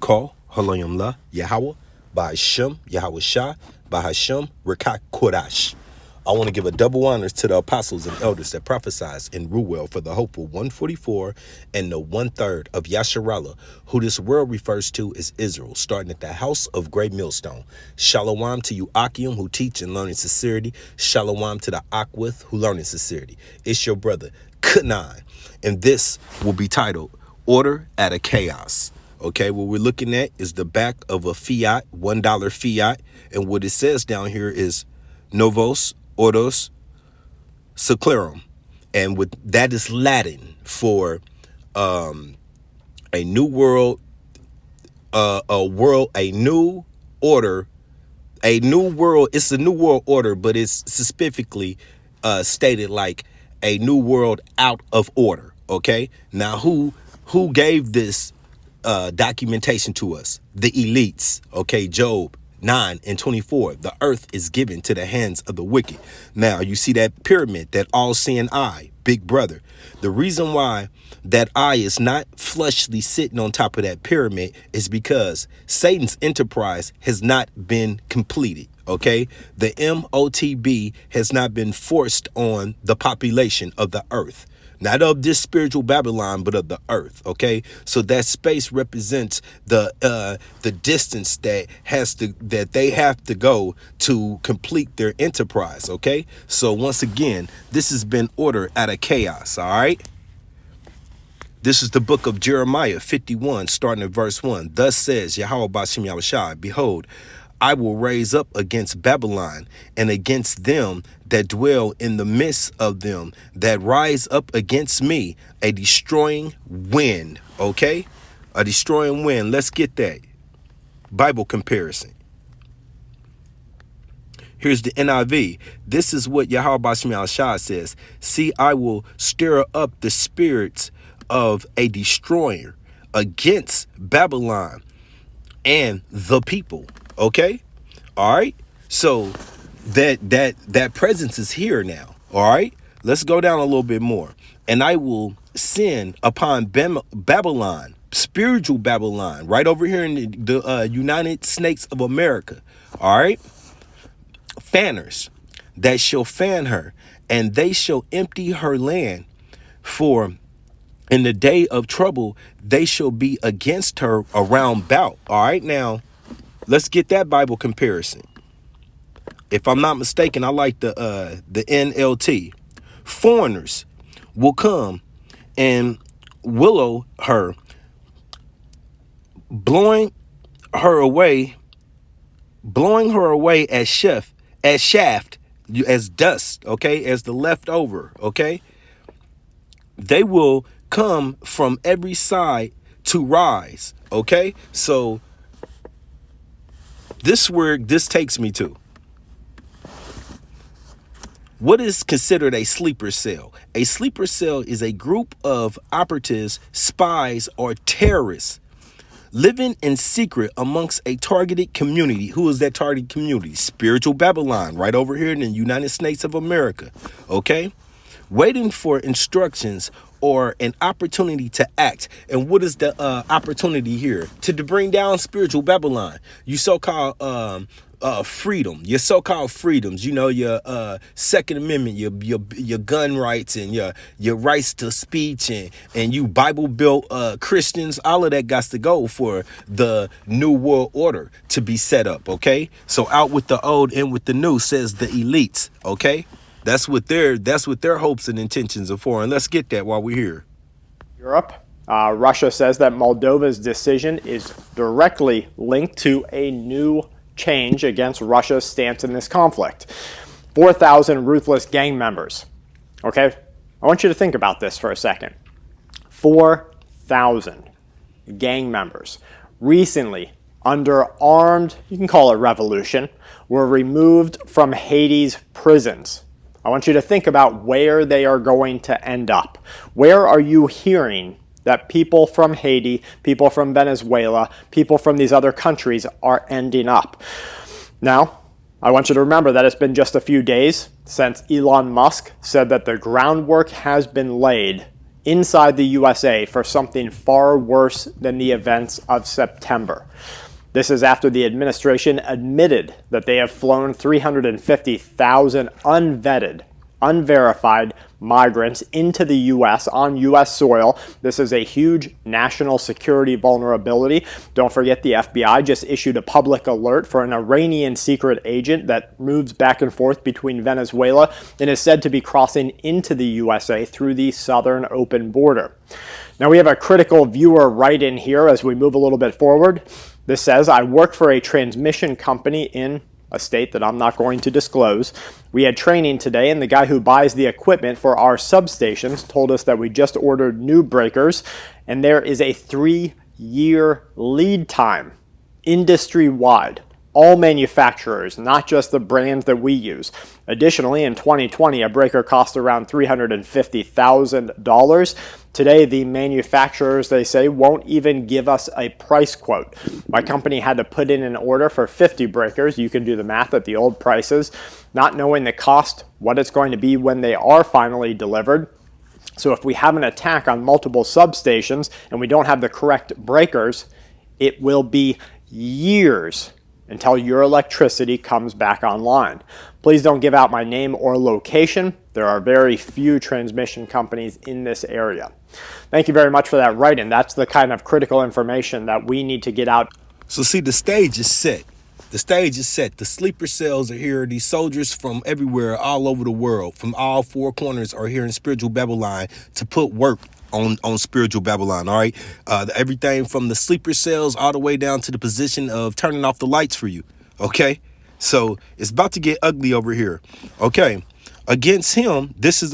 Call Halayim La Yahweh by Hashem Yahweh Shah by Hashem Rekak Kodash. I want to give a double honors to the apostles and elders that prophesied in Ruel for the hopeful 144 and the 1/3 of Yasharallah, who this world refers to as Israel, starting at the house of Great Millstone. Shalom to you, Akim, who teach and learn in sincerity. Shalom to the Akwith, who learn in sincerity. It's your brother, Kanan, and this will be titled Order at a Chaos. Okay, what we're looking at is the back of a fiat, $1 fiat, and what it says down here is Novos Ordos Seclorum, and with that is Latin for a new world, a new order, a new world. It's a new world order, but it's specifically stated like a new world out of order. Okay, now who gave this documentation to us? The elites. Okay, Job 9:24. The earth is given to the hands of the wicked. Now you see that pyramid, that all-seeing eye, big brother. The reason why that eye is not flushly sitting on top of that pyramid is because Satan's enterprise has not been completed. Okay, the MOTB has not been forced on the population of the earth. Not of this spiritual Babylon, but of the earth. Okay, so that space represents the distance that they have to go to complete their enterprise. Okay, so once again, this has been order out of chaos. All right. This is the book of Jeremiah 51, starting at verse 1. Thus says Yahweh Bashim Yahushai, behold, I will raise up against Babylon and against them that dwell in the midst of them that rise up against me, a destroying wind. Okay, a destroying wind. Let's get that Bible comparison. Here's the NIV. This is what Yahweh Bashim Yahushai says. See, I will stir up the spirits of a destroyer against Babylon and the people. Okay, all right. So that presence is here now. All right, let's go down a little bit more. And I will send upon Babylon, spiritual Babylon, right over here in the United States of America. All right, fanners that shall fan her, and they shall empty her land. For in the day of trouble, they shall be against her around about. All right, now let's get that Bible comparison. If I'm not mistaken, I like the NLT. Foreigners will come and willow her, blowing her away as shaft, as dust. Okay, as the leftover. Okay, they will come from every side to rise. Okay, so this is where this takes me to. What is considered a sleeper cell? A sleeper cell is a group of operatives, spies, or terrorists living in secret amongst a targeted community. Who is that targeted community? Spiritual Babylon, right over here in the United States of America. Okay? Waiting for instructions or an opportunity to act. And what is the opportunity here? To bring down spiritual Babylon. You so-called freedom, your so-called freedoms, you know, your Second Amendment, your gun rights, and your rights to speech, and you Bible-built Christians, all of that got to go for the new world order to be set up. Okay, so out with the old, in with the new, says the elites. Okay, that's what their hopes and intentions are for, and let's get that while we're here. Europe. Russia says that Moldova's decision is directly linked to a new change against Russia's stance in this conflict. 4,000 ruthless gang members. Okay, I want you to think about this for a second. 4,000 gang members recently, under armed, you can call it revolution, were removed from Haiti's prisons. I want you to think about where they are going to end up. Where are you hearing that people from Haiti, people from Venezuela, people from these other countries are ending up? Now, I want you to remember that it's been just a few days since Elon Musk said that the groundwork has been laid inside the USA for something far worse than the events of September. This is after the administration admitted that they have flown 350,000 unvetted, unverified migrants into the U.S. on U.S. soil. This is a huge national security vulnerability. Don't forget, the FBI just issued a public alert for an Iranian secret agent that moves back and forth between Venezuela and is said to be crossing into the USA through the southern open border. Now, we have a critical viewer write-in here as we move a little bit forward. This says, I work for a transmission company in a state that I'm not going to disclose. We had training today, and the guy who buys the equipment for our substations told us that we just ordered new breakers, and there is a 3-year lead time industry-wide. All manufacturers, not just the brands that we use. Additionally, in 2020, a breaker cost around $350,000. Today, the manufacturers, they say, won't even give us a price quote. My company had to put in an order for 50 breakers. You can do the math at the old prices, not knowing the cost, what it's going to be when they are finally delivered. So if we have an attack on multiple substations and we don't have the correct breakers, it will be years until your electricity comes back online. Please don't give out my name or location. There are very few transmission companies in this area. Thank you very much for that write-in. That's the kind of critical information that we need to get out. So see, the stage is set. The stage is set. The sleeper cells are here. These soldiers from everywhere, all over the world, from all four corners, are here in spiritual Babylon to put work on spiritual Babylon. All right. Everything from the sleeper cells all the way down to the position of turning off the lights for you. OK, so it's about to get ugly over here. OK, against him. This is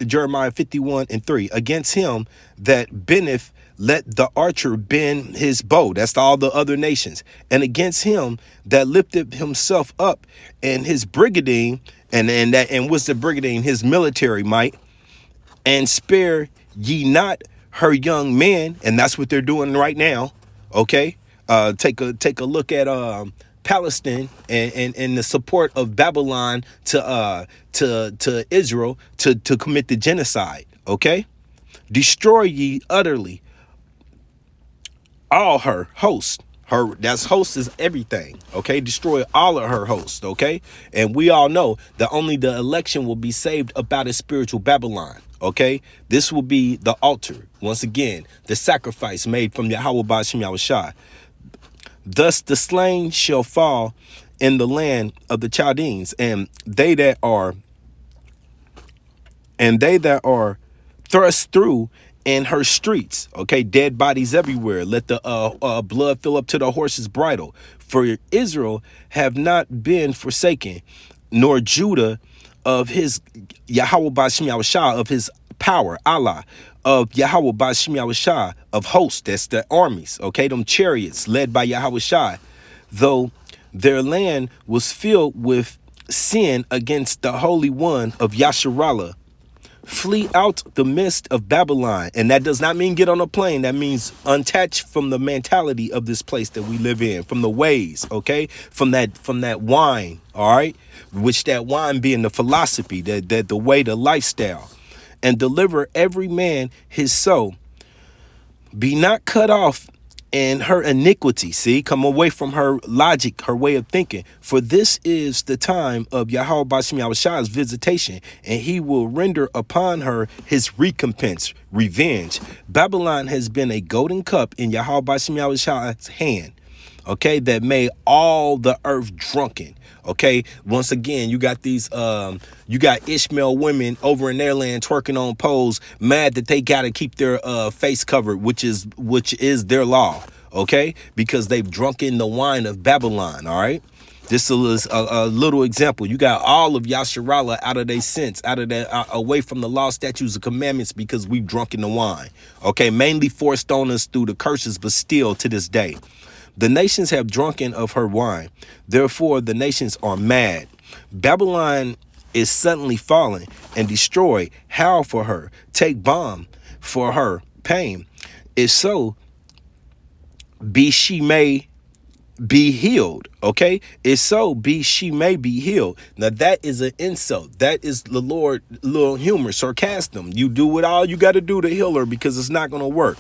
Jeremiah 51:3. Against him that bendeth, let the archer bend his bow. That's to all the other nations. And against him that lifted himself up and his brigadine, and what's the brigadine? His military might, and spare ye not her young men. And that's what they're doing right now. Okay, take a look at Palestine and the support of Babylon to Israel to commit the genocide. Okay, destroy ye utterly all her host. That's host is everything. Okay, destroy all of her host. Okay, and we all know that only the election will be saved about a spiritual Babylon. Okay, this will be the altar once again, the sacrifice made from Yahweh Ba'ashem Yahushua. Thus the slain shall fall in the land of the Chaldeans, and they that are thrust through in her streets. Okay, dead bodies everywhere. Let the blood fill up to the horse's bridle. For Israel have not been forsaken, nor Judah of his Yahweh Ba'ashem Yahushua, of his power, Allah, of Yahweh Ba'ashem Yahushua, of hosts. That's the armies. Okay, them chariots led by Yahushua. Though their land was filled with sin against the Holy One of Yasharallah. Flee out the midst of Babylon. And that does not mean get on a plane. That means untouched from the mentality of this place that we live in, from the ways, okay, from that wine, all right, which that wine being the philosophy, that the way, the lifestyle, and deliver every man his soul. Be not cut off in her iniquity. See, come away from her logic, her way of thinking. For this is the time of Yahweh Ba'ashem Yahushua's visitation, and he will render upon her his recompense, revenge. Babylon has been a golden cup in Yahweh Ba'ashem Yahushua's hand, okay, that made all the earth drunken. Okay, once again, you got these you got Ishmael women over in their land twerking on poles, mad that they gotta keep their face covered, which is their law, okay, because they've drunken the wine of Babylon. All right, this is a little example. You got all of Yasharallah out of their sense, out of that, away from the law, statutes, and commandments, because we've drunken the wine. Okay, mainly forced on us through the curses, but still to this day. The nations have drunken of her wine. Therefore, the nations are mad. Babylon is suddenly fallen and destroyed. Howl for her. Take balm for her pain. If so, be she may be healed. Okay, if so be she may be healed. Now that is an insult. That is the Lord little humor, sarcasm. You do what all you got to do to heal her, because it's not going to work.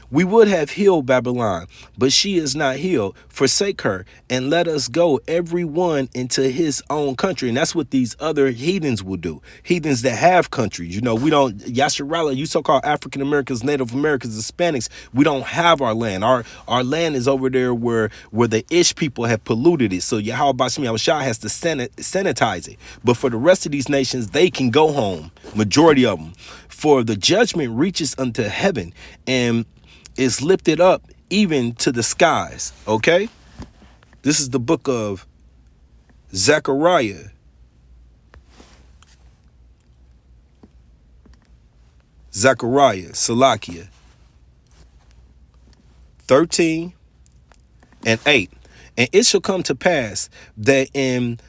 We would have healed Babylon, but she is not healed. Forsake her and let us go, every one into his own country. And that's what these other heathens will do. Heathens that have countries. You know, we don't, Yasharala, you so-called African Americans, Native Americans, Hispanics, we don't have our land. Our land is over there where the Ish people have polluted it. So Yahweh Bashim Yahushua has to sanitize it. But for the rest of these nations, they can go home. Majority of them. For the judgment reaches unto heaven and is lifted up even to the skies. Okay, this is the book of Zechariah, Salakia 13 and 8. And it shall come to pass that in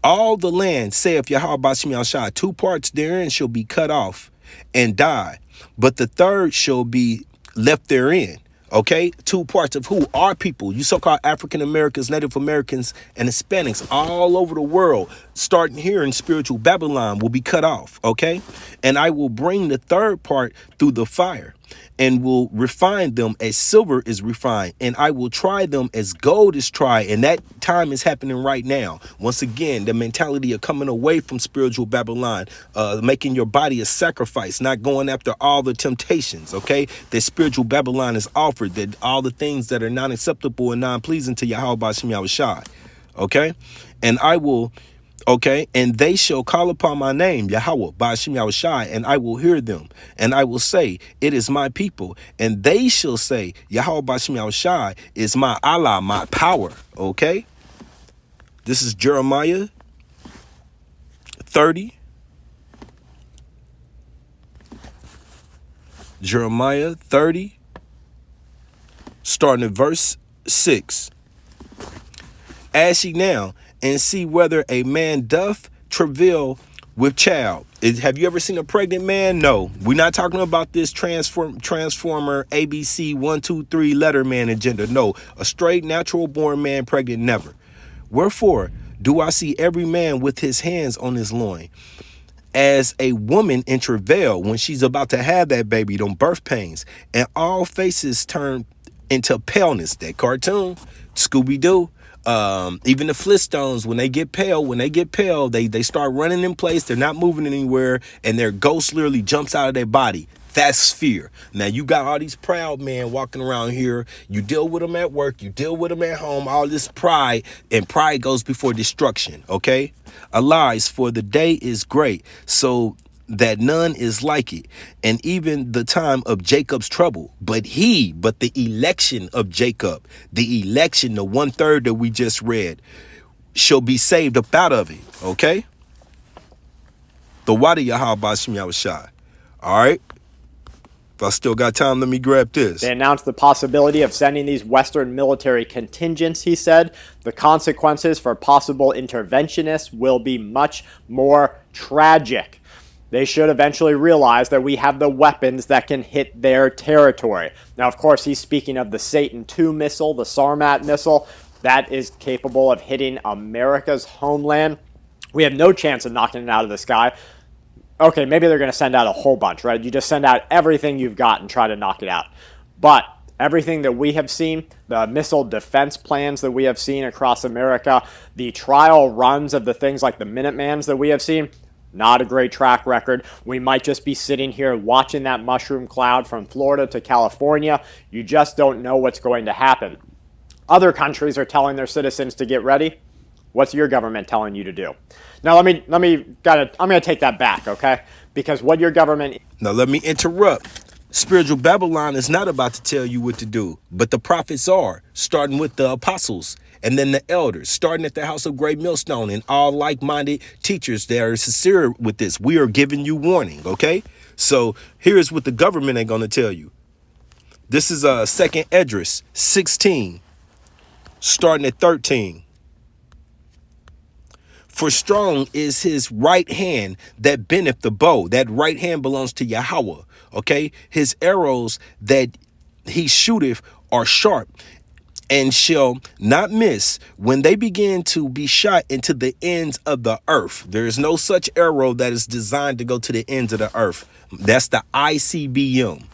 all the land, saith Yahweh Bashim Yahushua, 2 parts therein shall be cut off and die, but the third shall be left therein. Okay, 2 parts of who? Our people, you so-called African Americans, Native Americans, and Hispanics all over the world, starting here in spiritual Babylon, will be cut off. Okay, and I will bring the third part through the fire, and will refine them as silver is refined, and I will try them as gold is tried. And that time is happening right now. Once again, the mentality of coming away from spiritual Babylon, making your body a sacrifice, not going after all the temptations, okay, that spiritual Babylon is offered, that all the things that are non-acceptable and non-pleasing to Yahweh Bashim Yahushua, okay, and I will, okay, and they shall call upon my name, Yahweh, Ba'ashim Yahushai, and I will hear them. And I will say, it is my people. And they shall say, Yahweh, Ba'ashim Yahushai, is my Allah, my power. Okay? This is Jeremiah 30. Jeremiah 30, starting at verse 6. Ask ye now, and see whether a man doth travail with child. Have you ever seen a pregnant man? No. We're not talking about this transformer ABC 1, 2, 3 letter man agenda. No, a straight natural born man pregnant, never. Wherefore do I see every man with his hands on his loin, as a woman in travail when she's about to have that baby, them birth pains, and all faces turn into paleness. That cartoon, Scooby-Doo. Even the Flintstones, when they get pale, they start running in place. They're not moving anywhere, and their ghost literally jumps out of their body. That's fear. Now you got all these proud men walking around here. You deal with them at work, you deal with them at home, all this pride, and pride goes before destruction. Okay, arise, for the day is great, so that none is like it, and even the time of Jacob's trouble. But the election of Jacob, the election, the 1/3 that we just read, shall be saved up out of it. Okay? The Wadi Yahweh Bashim Yahushai. All right? If I still got time, let me grab this. They announced the possibility of sending these Western military contingents, he said. The consequences for possible interventionists will be much more tragic. They should eventually realize that we have the weapons that can hit their territory. Now, of course, he's speaking of the Satan II missile, the Sarmat missile. That is capable of hitting America's homeland. We have no chance of knocking it out of the sky. Okay, maybe they're going to send out a whole bunch, right? You just send out everything you've got and try to knock it out. But everything that we have seen, the missile defense plans that we have seen across America, the trial runs of the things like the Minutemans that we have seen, not a great track record. We might just be sitting here watching that mushroom cloud from Florida to California. You just don't know what's going to happen. Other countries are telling their citizens to get ready. What's your government telling you to do? Now, I'm going to take that back, okay? Because what your government... Now, let me interrupt. Spiritual Babylon is not about to tell you what to do, but the prophets are, starting with the apostles and then the elders, starting at the House of Great Millstone, and all like-minded teachers that are sincere with this. We are giving you warning, okay? So here's what the government ain't going to tell you. This is 2nd Esdras 16, starting at 13. For strong is his right hand that bendeth the bow. That right hand belongs to Yahweh. Okay? His arrows that he shooteth are sharp, and shall not miss when they begin to be shot into the ends of the earth. There is no such arrow that is designed to go to the ends of the earth. That's the ICBM.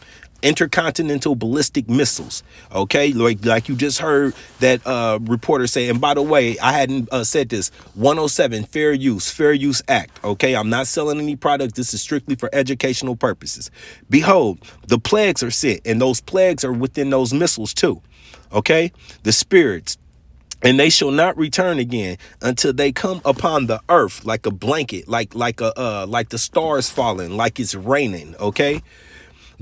Intercontinental ballistic missiles. Okay, like you just heard that reporter say. And by the way, I hadn't said this. 107 Fair Use Act. Okay, I'm not selling any products. This is strictly for educational purposes. Behold, the plagues are sent, and those plagues are within those missiles too. Okay, the spirits. And they shall not return again until they come upon the earth like a blanket, like the stars falling, like it's raining. Okay.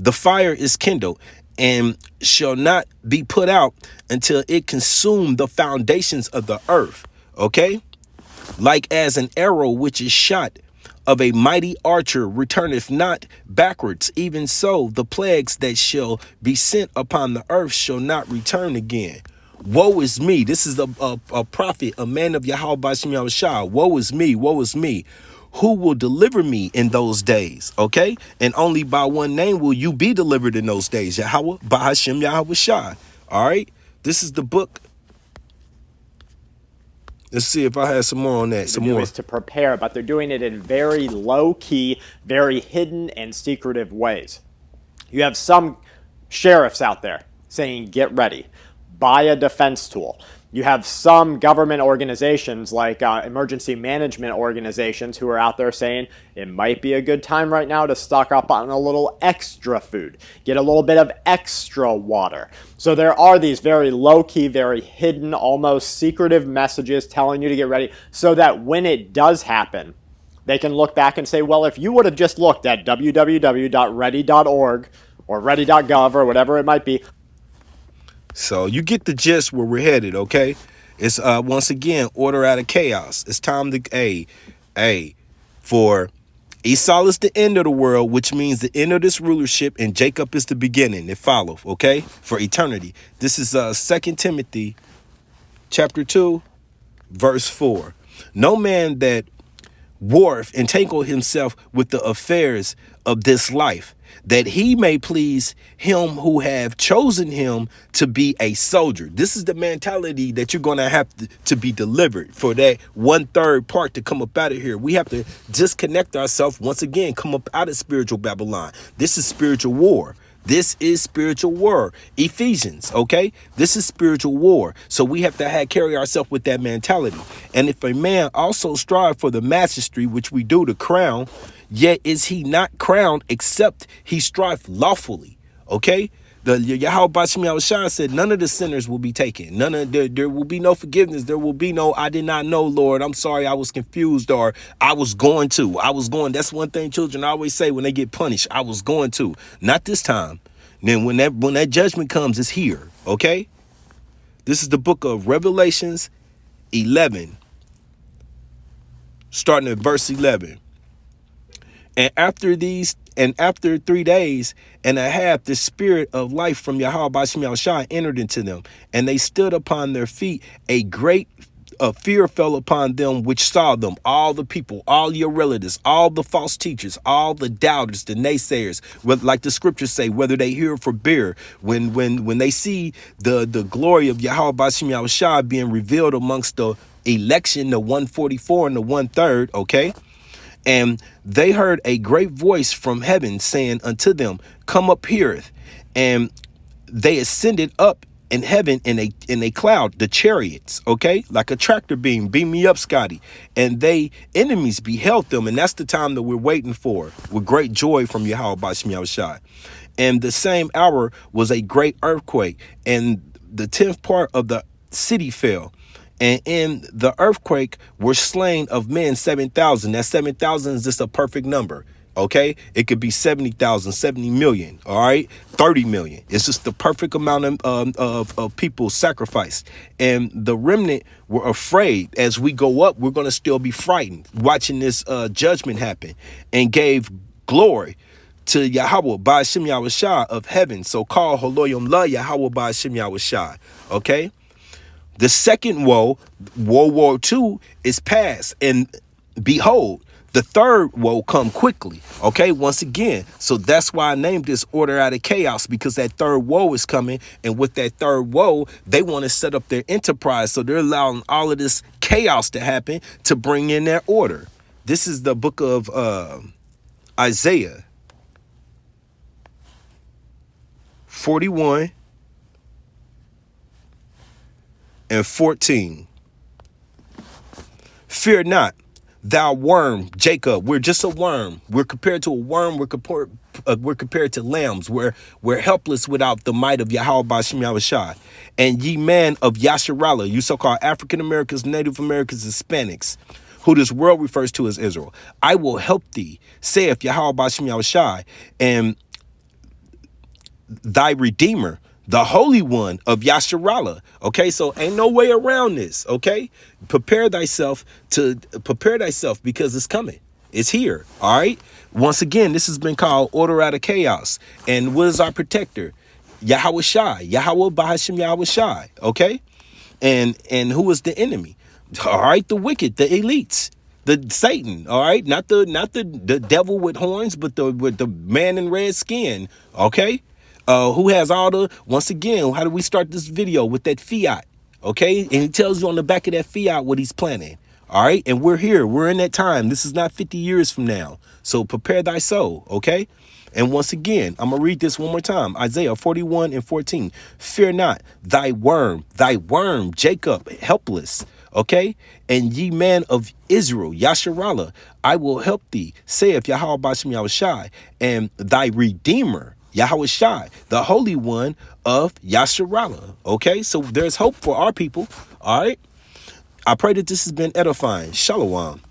The fire is kindled and shall not be put out until it consume the foundations of the earth. Okay? Like as an arrow which is shot of a mighty archer returneth not backwards, even so the plagues that shall be sent upon the earth shall not return again. Woe is me. This is a prophet, a man of Yahweh Bashim Yahushua. Woe is me. Woe is me. Who will deliver me in those days? Okay. And only by one name will you be delivered in those days. Yahweh Bahashim Yahushua. All right. This is the book. Let's see if I have some more on that. Some more. Is to prepare, but they're doing it in very low key, very hidden and secretive ways. You have some sheriffs out there saying, get ready, buy a defense tool. You have some government organizations like emergency management organizations who are out there saying it might be a good time right now to stock up on a little extra food, get a little bit of extra water. So there are these very low-key, very hidden, almost secretive messages telling you to get ready so that when it does happen, they can look back and say, well, if you would have just looked at www.ready.org or ready.gov or whatever it might be. So you get the gist where we're headed, okay? It's once again order out of chaos. It's time to for Esau is the end of the world, which means the end of this rulership, and Jacob is the beginning. It follows, okay? For eternity. This is 2 Timothy chapter 2, verse 4. No man that warreth entangle himself with the affairs of this life, that he may please him who have chosen him to be a soldier. This is the mentality that you're going to have to be delivered for that 1/3 part to come up out of here. We have to disconnect ourselves once again, come up out of spiritual Babylon. This is spiritual war. This is spiritual war. Ephesians, okay? This is spiritual war. So we have to carry ourselves with that mentality. And if a man also strive for the mastery, which we do, the crown, yet is he not crowned except he strive lawfully, okay? The Yahweh Bashim Yahushua said none of the sinners will be taken. There will be no forgiveness. There will be no, I did not know, Lord. I'm sorry, I was confused, or I was going. That's one thing children always say when they get punished. I was going to. Not this time. Then when that judgment comes, it's here. Okay? This is the book of Revelations 11, starting at verse 11. And after 3 days and a half, the spirit of life from Yahweh Bashim Yahushua entered into them, and they stood upon their feet. A great fear fell upon them which saw them, all the people, all your relatives, all the false teachers, all the doubters, the naysayers, like the scriptures say, whether they hear for beer, when they see the glory of Yahweh Bashim Yahushua being revealed amongst the election, the 144 and the 1/3, okay? And they heard a great voice from heaven saying unto them, come up here. And they ascended up in heaven in a cloud, the chariots, okay, like a tractor beam. Beam me up, Scotty. And they enemies beheld them. And that's the time that we're waiting for with great joy from Yahweh Bashim Yahushua. And the same hour was a great earthquake, and the 10th part of the city fell. And in the earthquake were slain of men 7,000. That 7,000 is just a perfect number. Okay, it could be 70,000, 70 million. All right, 30 million. It's just the perfect amount of people sacrificed. And the remnant were afraid. As we go up, we're going to still be frightened watching this judgment happen, and gave glory to Yahweh Ba'ashim Yahushua of heaven. So called Holoyom La Yahweh Ba'ashim Yahushua. Okay. The second woe, World War II, is past. And behold, The third woe come quickly. Okay, once again. So that's why I named this order out of chaos, because that third woe is coming. And with that third woe, they want to set up their enterprise. So they're allowing all of this chaos to happen to bring in their order. This is the book of Isaiah 41 and 14. Fear not, thou worm, Jacob. We're just a worm. We're compared to a worm. We're compared to lambs. We're helpless without the might of Yahweh Ba'Shem Yahushua. And ye man of Yasharallah, you so-called African Americans, Native Americans, Hispanics, who this world refers to as Israel. I will help thee, saith Yahweh Ba'Shem Yahushua, and thy Redeemer, the Holy One of Yasharallah. Okay, so ain't no way around this. Okay, prepare thyself because it's coming. It's here. All right. Once again, this has been called order out of chaos. And what is our protector? Yahweh Shai, Yahweh Ba'Shem Yahweh Shai. Okay, and who is the enemy? All right, the wicked, the elites. The Satan, all right, not the devil with horns, but the man in red skin. Okay. Who has all the, once again, how do we start this video with that fiat? Okay. And he tells you on the back of that fiat what he's planning. All right. And we're here. We're in that time. This is not 50 years from now. So prepare thy soul. Okay. And once again, I'm going to read this one more time. Isaiah 41 and 14. Fear not, thy worm, Jacob, helpless. Okay. And ye man of Israel, Yasharallah, I will help thee, saith Yahweh Ba'Shem Yahushua, and thy Redeemer, Yahweh Shai, the Holy One of Yasharallah. Okay, so there's hope for our people. All right. I pray that this has been edifying. Shalom.